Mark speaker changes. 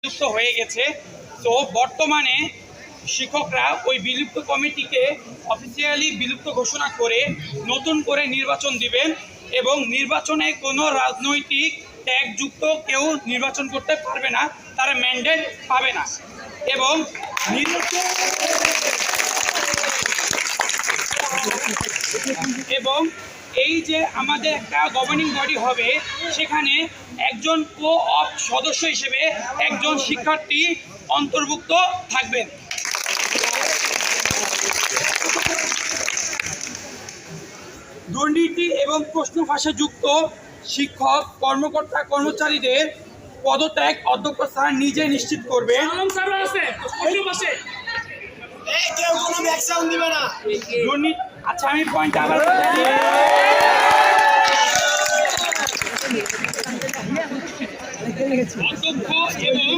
Speaker 1: যুক্ত হয়ে গেছে। তো বর্তমানে শিক্ষকরা ওই বিলুপ্ত কমিটিকে অফিসিয়ালি বিলুপ্ত ঘোষণা করে নতুন করে নির্বাচন দিবেন এবং নির্বাচনে কোনো রাজনৈতিক ট্যাগযুক্ত কেউ নির্বাচন করতে পারবে না, তারা ম্যান্ডেট পাবে না। এবং এই যে আমাদের একটা গভর্নিং বডি হবে, সেখানে একজন কো-অপ সদস্য হিসেবে একজন শিক্ষার্থী অন্তর্ভুক্ত থাকবেন। দুর্নীতি এবং প্রশ্ন ফাঁসে যুক্ত শিক্ষক কর্মকর্তা কর্মচারীদের পদত্যাগ অধ্যক্ষ স্যার নিজে নিশ্চিত করবেন। আচ্ছা, আমি পয়েন্ট আবার অধ্যক্ষ এবং